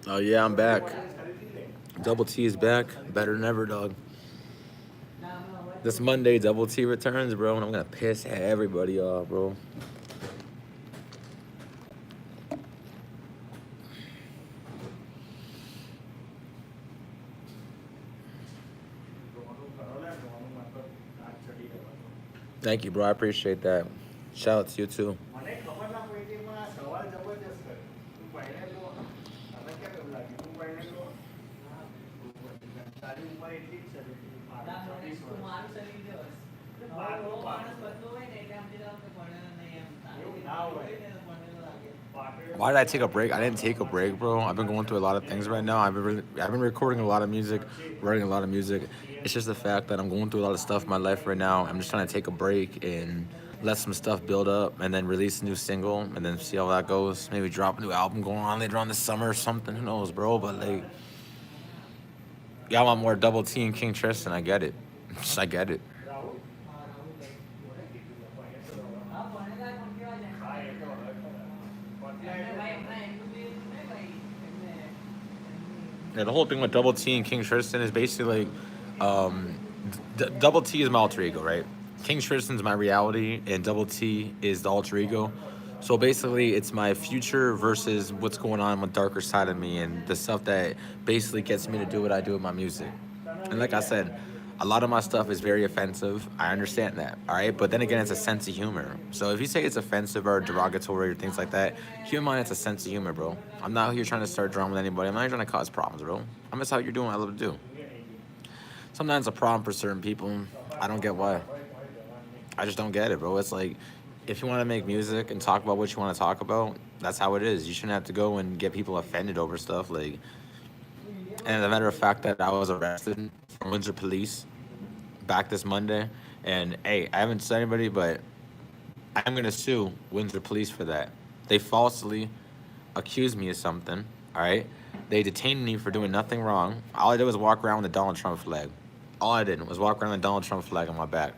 Oh yeah, I'm back. Double T is back. Better than ever, dog. This Monday, Double T returns, bro, and I'm gonna piss everybody off, bro. Thank you, bro. I appreciate that. Shout out to you too. Why did I take a break? I didn't take a break, bro. I've been going through a lot of things right now. I've been recording a lot of music, writing a lot of music. It's just the fact that I'm going through a lot of stuff in my life right now. I'm just trying to take a break and let some stuff build up, and then release a new single, and then see how that goes. Maybe drop a new album going on later on this summer or something. Who knows, bro? But like, y'all want more Double T and King Tristan? I get it. I get it. Yeah, the whole thing with Double T and King Tristan is basically like, Double T is my alter ego, right? King Tristan's my reality, and Double T is the alter ego. So basically, it's my future versus what's going on with darker side of me, and the stuff that basically gets me to do what I do with my music. And like I said, a lot of my stuff is very offensive. I understand that, all right? But then again, it's a sense of humor. So if you say it's offensive or derogatory or things like that, keep in mind it's a sense of humor, bro. I'm not here trying to start drama with anybody. I'm not here trying to cause problems, bro. I'm just out here doing what I love to do. Sometimes it's a problem for certain people. I don't get why. I just don't get it, bro. It's like, if you want to make music and talk about what you want to talk about, that's how it is. You shouldn't have to go and get people offended over stuff. Like, and as a matter of fact, that I was arrested from Windsor Police back this Monday. And hey, I haven't said anybody, but I'm gonna sue Windsor Police for that. They falsely accused me of something. All right, they detained me for doing nothing wrong. All I did was walk around with the Donald Trump flag. All I did was walk around with the Donald Trump flag on my back.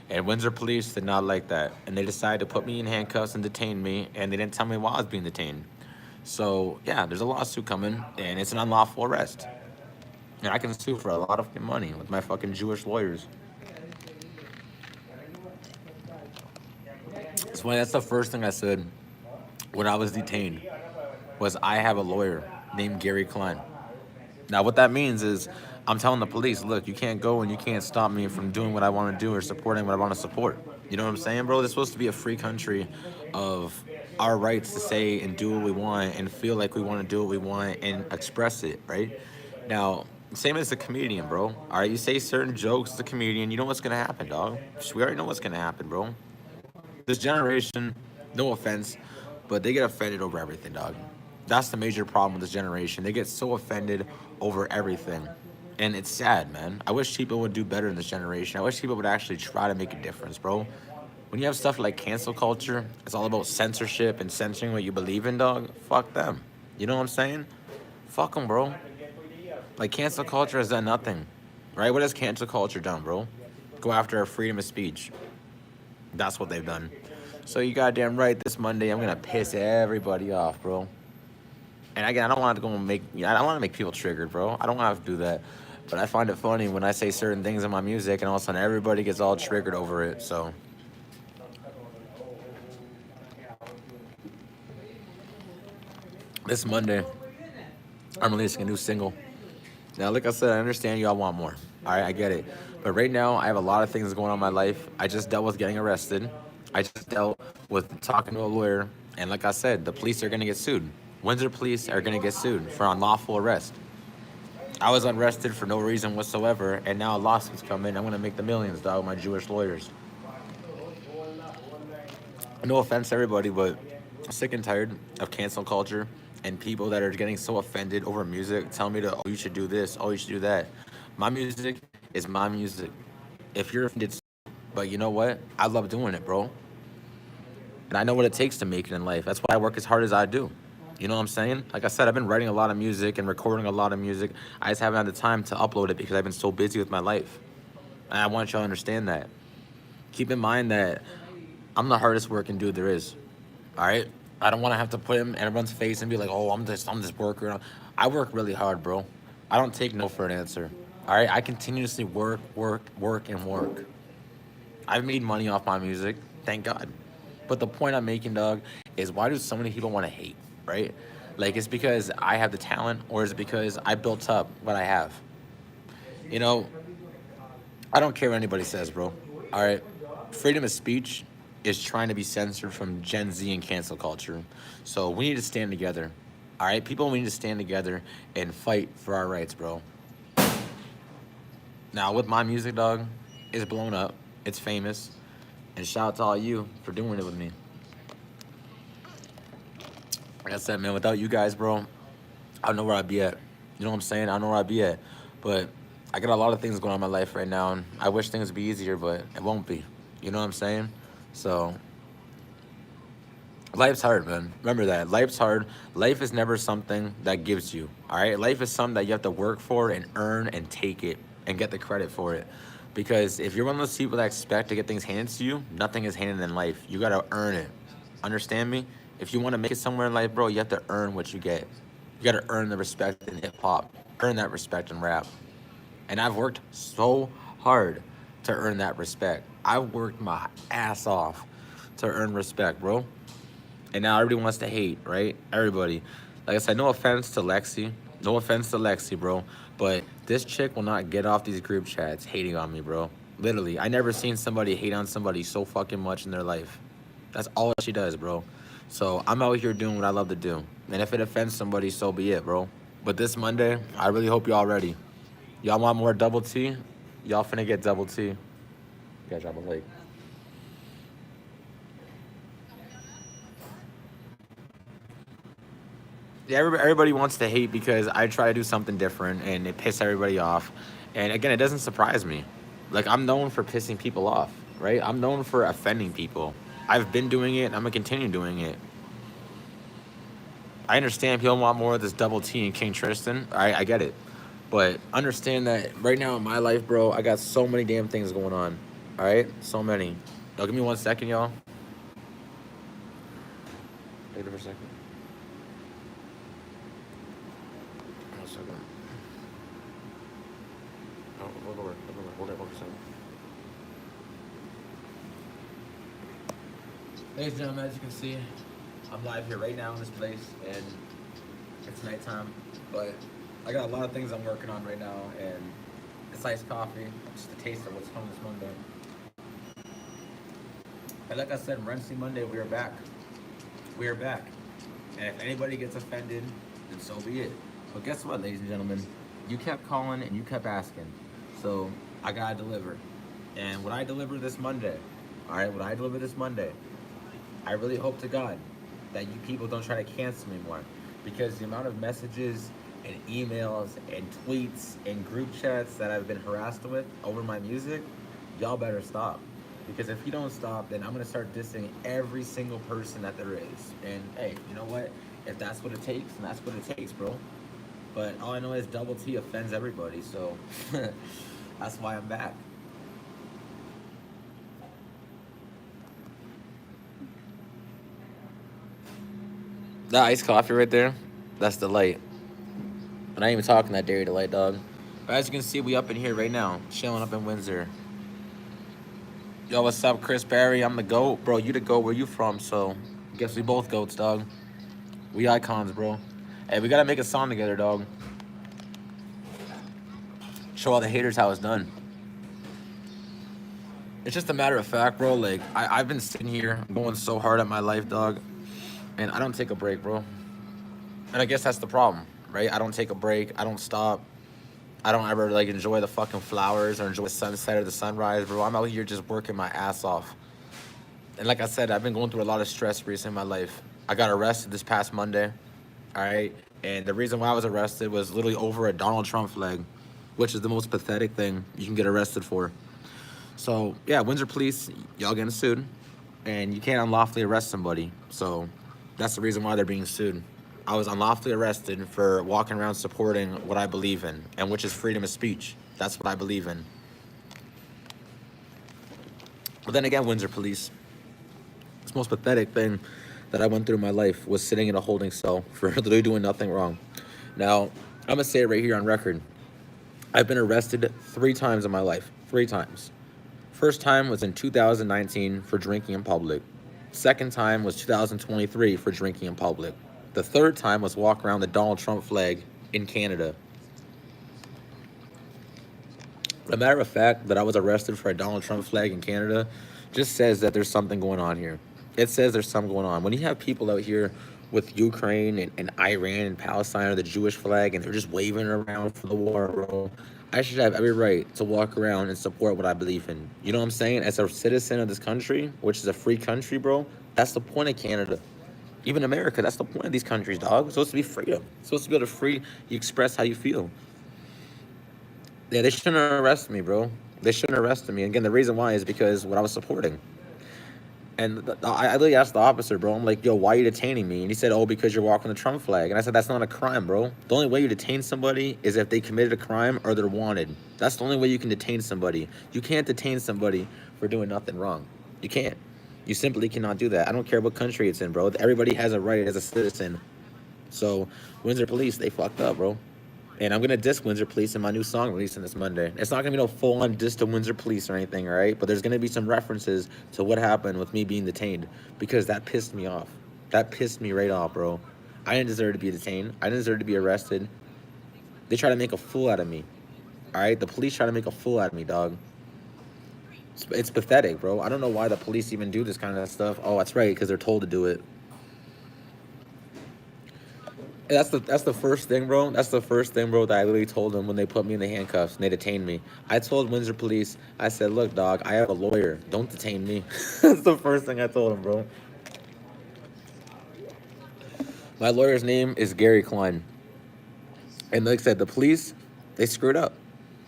And Windsor Police did not like that, and they decided to put me in handcuffs and detain me. And they didn't tell me why I was being detained. So yeah, there's a lawsuit coming, and it's an unlawful arrest. And I can sue for a lot of fucking money with my fucking Jewish lawyers. That's why that's the first thing I said when I was detained was I have a lawyer named Gary Klein. Now what that means is I'm telling the police, look, you can't go and you can't stop me from doing what I want to do or supporting what I want to support. You know what I'm saying, bro? This is supposed to be a free country of our rights to say and do what we want and feel like we want to do what we want and express it, right? Now, same as a comedian, bro. All right, you say certain jokes as a comedian, you know what's gonna happen, dog. We already know what's gonna happen, bro. This generation, no offense, but they get offended over everything, dog. That's the major problem with this generation. They get so offended over everything. And it's sad, man. I wish people would do better in this generation. I wish people would actually try to make a difference, bro. When you have stuff like cancel culture, it's all about censorship and censoring what you believe in, dog. Fuck them. You know what I'm saying? Fuck them, bro. Like, cancel culture has done nothing, right? What has cancel culture done, bro? Go after our freedom of speech. That's what they've done. So you goddamn right. This Monday, I'm gonna piss everybody off, bro. And again, I don't want to go and make. I don't want to make people triggered, bro. I don't want to have to do that. But I find it funny when I say certain things in my music, and all of a sudden everybody gets all triggered over it. So this Monday, I'm releasing a new single. Now, like I said, I understand y'all want more. All right, I get it. But right now, I have a lot of things going on in my life. I just dealt with getting arrested. I just dealt with talking to a lawyer. And like I said, the police are going to get sued. Windsor police are going to get sued for unlawful arrest. I was arrested for no reason whatsoever, and now a lawsuit's coming. I'm going to make the millions, dog, with my Jewish lawyers. No offense to everybody, but I'm sick and tired of cancel culture and people that are getting so offended over music, telling me to, oh, you should do this, oh, you should do that. My music is my music. If you're offended, but you know what? I love doing it, bro. And I know what it takes to make it in life. That's why I work as hard as I do. You know what I'm saying? Like I said, I've been writing a lot of music and recording a lot of music. I just haven't had the time to upload it because I've been so busy with my life. And I want y'all to understand that. Keep in mind that I'm the hardest working dude there is. All right? I don't want to have to put him in everyone's face and be like, oh, I'm this worker. I work really hard, bro. I don't take no for an answer. All right, I continuously work, work, work, and work. I've made money off my music, thank God. But the point I'm making, dog, is why do so many people want to hate, right? Like, it's because I have the talent, or is it because I built up what I have? You know, I don't care what anybody says, bro. All right, freedom of speech is trying to be censored from Gen Z and cancel culture. So we need to stand together. All right, people, we need to stand together and fight for our rights, bro. Now, with my music, dog, it's blown up, it's famous, and shout out to all you for doing it with me. Like I said, man, without you guys, bro, I don't know where I'd be at. You know what I'm saying? I don't know where I'd be at. But I got a lot of things going on in my life right now, and I wish things would be easier, but it won't be. You know what I'm saying? So life's hard, man. Remember that. Life's hard. Life is never something that gives you. All right? Life is something that you have to work for and earn and take it and get the credit for it. Because if you're one of those people that expect to get things handed to you, nothing is handed in life. You gotta earn it. Understand me? If you want to make it somewhere in life, bro, you have to earn what you get. You gotta earn the respect in hip hop, earn that respect in rap. And I've worked so hard to earn that respect. I've worked my ass off to earn respect, bro. And now everybody wants to hate, right? Everybody. Like I said, no offense to Lexi. No offense to Lexi, bro. But this chick will not get off these group chats hating on me, bro. Literally. I never seen somebody hate on somebody so fucking much in their life. That's all she does, bro. So I'm out here doing what I love to do. And if it offends somebody, so be it, bro. But this Monday, I really hope y'all ready. Y'all want more double T? Y'all finna get double T. You gotta drop a like. Yeah, everybody wants to hate because I try to do something different and it pisses everybody off. And again, it doesn't surprise me. Like, I'm known for pissing people off, right? I'm known for offending people. I've been doing it and I'm gonna continue doing it. I understand people want more of this double T and King Tristan. I get it. But understand that right now in my life, bro, I got so many damn things going on. All right? So many. Now, give me 1 second, y'all. Wait for a second. 1 second. Oh, hold it 1 second. Ladies and gentlemen, as you can see, I'm live here right now in this place, and it's nighttime. But I got a lot of things I'm working on right now, and it's iced coffee, just a taste of what's coming this Monday. And like I said, Wednesday, Monday, we are back. We are back. And if anybody gets offended, then so be it. But guess what, ladies and gentlemen? You kept calling and you kept asking. So I gotta deliver. And what I deliver this Monday, all right, what I deliver this Monday, I really hope to God that you people don't try to cancel me more. Because the amount of messages and emails and tweets and group chats that I've been harassed with over my music, y'all better stop. Because if you don't stop, then I'm gonna start dissing every single person that there is. And hey, you know what? If that's what it takes, then that's what it takes, bro. But all I know is double T offends everybody, so that's why I'm back. That iced coffee right there, that's the light. But I ain't even talking that dairy delight, dog. But as you can see, we up in here right now, chilling up in Windsor. Yo, what's up, Chris Barry? I'm the GOAT. Bro, you the GOAT. Where you from? So, guess we both GOATs, dog. We icons, bro. Hey, we gotta make a song together, dog. Show all the haters how it's done. It's just a matter of fact, bro. Like, I've been sitting here going so hard at my life, dog. And I don't take a break, bro. And I guess that's the problem, right? I don't take a break. I don't stop. I don't ever, like, enjoy the fucking flowers or enjoy the sunset or the sunrise, bro. I'm out here just working my ass off. And like I said, I've been going through a lot of stress recently in my life. I got arrested this past Monday, all right? And the reason why I was arrested was literally over a Donald Trump flag, which is the most pathetic thing you can get arrested for. So, yeah, Windsor Police, y'all getting sued. And you can't unlawfully arrest somebody. So that's the reason why they're being sued. I was unlawfully arrested for walking around supporting what I believe in, and which is freedom of speech. That's what I believe in. But then again, Windsor Police, this most pathetic thing that I went through in my life was sitting in a holding cell for literally doing nothing wrong. Now, I'm gonna say it right here on record. I've been arrested 3 times in my life. 3 times. First time was in 2019 for drinking in public. Second time was 2023 for drinking in public. The third time was walk around the Donald Trump flag in Canada. The matter of fact that I was arrested for a Donald Trump flag in Canada just says that there's something going on here. It says there's something going on. When you have people out here with Ukraine and Iran and Palestine or the Jewish flag and they're just waving it around for the war, bro, I should have every right to walk around and support what I believe in. You know what I'm saying? As a citizen of this country, which is a free country, bro, that's the point of Canada. Even America, that's the point of these countries, dog. It's supposed to be freedom. It's supposed to be able to free you express how you feel. Yeah, they shouldn't arrest me, bro. They shouldn't arrest me. Again, the reason why is because what I was supporting. And I literally asked the officer, bro. I'm like, yo, why are you detaining me? And he said, oh, because you're walking the Trump flag. And I said, that's not a crime, bro. The only way you detain somebody is if they committed a crime or they're wanted. That's the only way you can detain somebody. You can't detain somebody for doing nothing wrong. You can't. You simply cannot do that. I don't care what country it's in, bro. Everybody has a right as a citizen. So Windsor Police, they fucked up, bro. And I'm gonna diss Windsor Police in my new song releasing this Monday. It's not gonna be no full-on diss to Windsor Police or anything, all right? But there's gonna be some references to what happened with me being detained because that pissed me off. That pissed me right off, bro. I didn't deserve to be detained. I didn't deserve to be arrested. They try to make a fool out of me, all right? The police try to make a fool out of me, dog. It's pathetic, bro. I don't know why the police even do this kind of stuff. Oh, that's right, because they're told to do it. That's the first thing, bro. That's the first thing, bro, that I literally told them when they put me in the handcuffs and they detained me. I told Windsor Police, I said, look, dog, I have a lawyer. Don't detain me. That's the first thing I told them, bro. My lawyer's name is Gary Klein. And like I said, the police, they screwed up.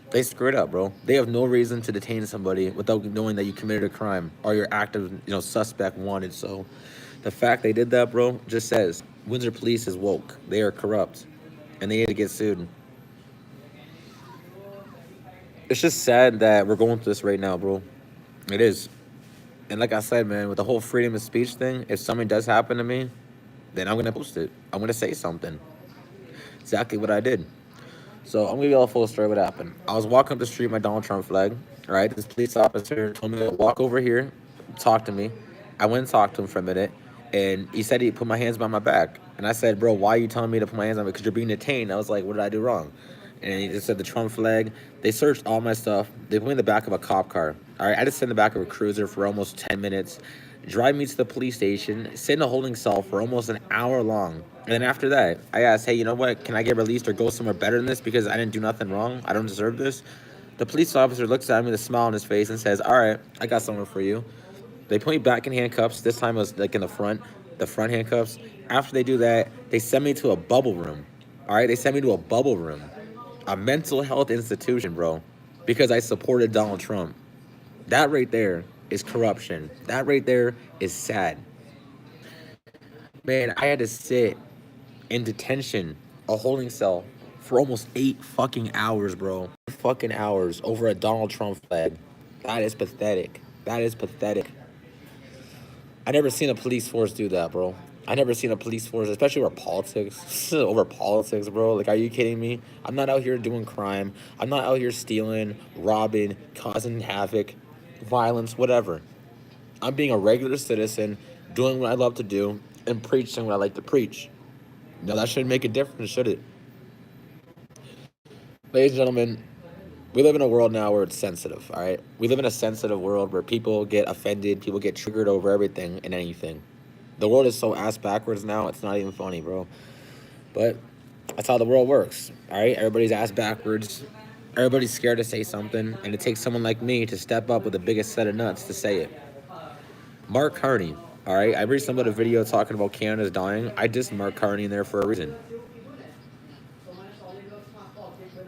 They screwed up, bro. They have no reason to detain somebody without knowing that you committed a crime or you're active, suspect wanted. So the fact they did that, bro, just says Windsor Police is woke. They are corrupt, and they need to get sued. It's just sad that we're going through this right now, bro. It is. And like I said, man, with the whole freedom of speech thing, if something does happen to me, then I'm going to post it. I'm going to say something. Exactly what I did. So I'm going to give you all a full story what happened. I was walking up the street with my Donald Trump flag, all right? This police officer told me to walk over here, talk to me. I went and talked to him for a minute, and he said he put my hands behind my back. And I said, bro, why are you telling me to put my hands on me? Because you're being detained. I was like, what did I do wrong? And he just said the Trump flag. They searched all my stuff. They put me in the back of a cop car. All right, I just sat in the back of a cruiser for almost 10 minutes, drive me to the police station, sit in a holding cell for almost an hour long. And then after that, I asked, hey, you know what? Can I get released or go somewhere better than this because I didn't do nothing wrong? I don't deserve this. The police officer looks at me with a smile on his face and says, all right, I got somewhere for you. They put me back in handcuffs. This time it was like in the front handcuffs. After they do that, they send me to a bubble room. All right, they sent me to a bubble room, a mental health institution, bro, because I supported Donald Trump. That right there is corruption. That right there is sad. Man, I had to sit in detention, a holding cell, for almost 8 fucking hours, bro. Fucking hours over a Donald Trump flag. That is pathetic. That is pathetic. I never seen a police force do that, bro. I never seen a police force, especially over politics. Over politics, bro. Like, are you kidding me? I'm not out here doing crime. I'm not out here stealing, robbing, causing havoc, violence, whatever. I'm being a regular citizen, doing what I love to do, and preaching what I like to preach. Now, that shouldn't make a difference, should it? Ladies and gentlemen, we live in a world now where it's sensitive, all right? We live in a sensitive world where people get offended, people get triggered over everything and anything. The world is so ass backwards now, it's not even funny, bro. But that's how the world works, all right? Everybody's ass backwards. Everybody's scared to say something, and it takes someone like me to step up with the biggest set of nuts to say it. Mark Carney, all right? I recently did a video talking about Canada's dying. I dissed Mark Carney in there for a reason.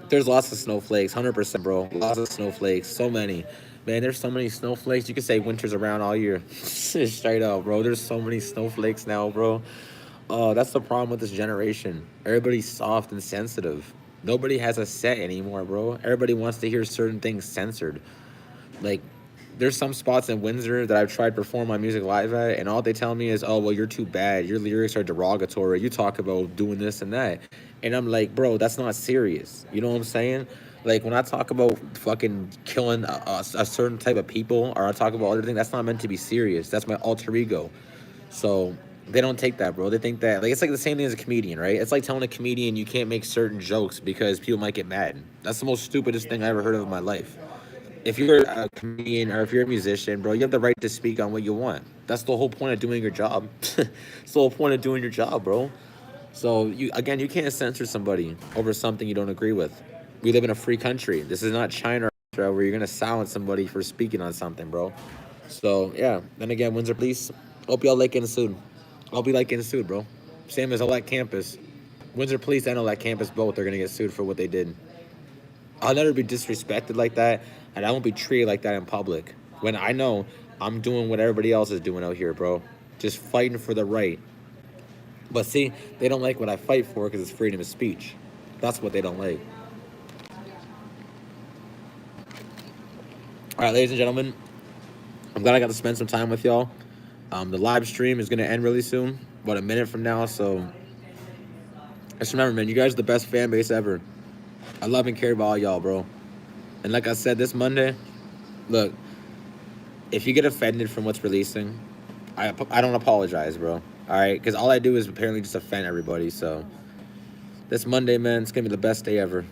There's lots of snowflakes, 100%, bro. Lots of snowflakes, so many. Man, there's so many snowflakes. You could say winter's around all year. Straight up, bro. There's so many snowflakes now, bro. That's the problem with this generation. Everybody's soft and sensitive. Nobody has a set anymore, bro. Everybody wants to hear certain things censored. Like, there's some spots in Windsor that I've tried to perform my music live at, and all they tell me is, "Oh, well, you're too bad. Your lyrics are derogatory. You talk about doing this and that," and I'm like, "Bro, that's not serious." You know what I'm saying? Like when I talk about fucking killing a certain type of people, or I talk about other things, that's not meant to be serious. That's my alter ego. So they don't take that, bro. They think that like it's like the same thing as a comedian, right? It's like telling a comedian you can't make certain jokes because people might get mad. That's the most stupidest thing I ever heard of in my life. If you're a comedian or if you're a musician, bro, you have the right to speak on what you want. That's the whole point of doing your job. It's the whole point of doing your job, bro. So you can't censor somebody over something you don't agree with. We live in a free country. This is not China or Russia where you're gonna silence somebody for speaking on something, bro. So yeah. Then again, Windsor Police. Hope y'all like getting sued. I'll be like getting sued, bro. Same as Elect Campus. Windsor Police and Elect Campus both are gonna get sued for what they did. I'll never be disrespected like that, and I won't be treated like that in public. When I know I'm doing what everybody else is doing out here, bro. Just fighting for the right. But see, they don't like what I fight for because it's freedom of speech. That's what they don't like. All right, ladies and gentlemen, I'm glad I got to spend some time with y'all. The live stream is going to end really soon, about a minute from now. So just remember, man, you guys are the best fan base ever. I love and care about all y'all, bro. And like I said, this Monday, look, if you get offended from what's releasing, I don't apologize, bro. All right? Because all I do is apparently just offend everybody. So this Monday, man, it's going to be the best day ever.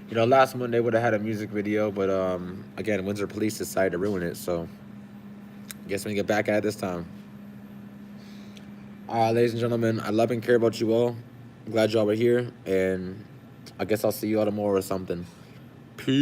You know, last Monday would have had a music video, but again, Windsor Police decided to ruin it. So I guess we can get back at it this time. Ladies and gentlemen, I love and care about you all. I'm glad y'all were here, and I guess I'll see you all tomorrow or something. Peace.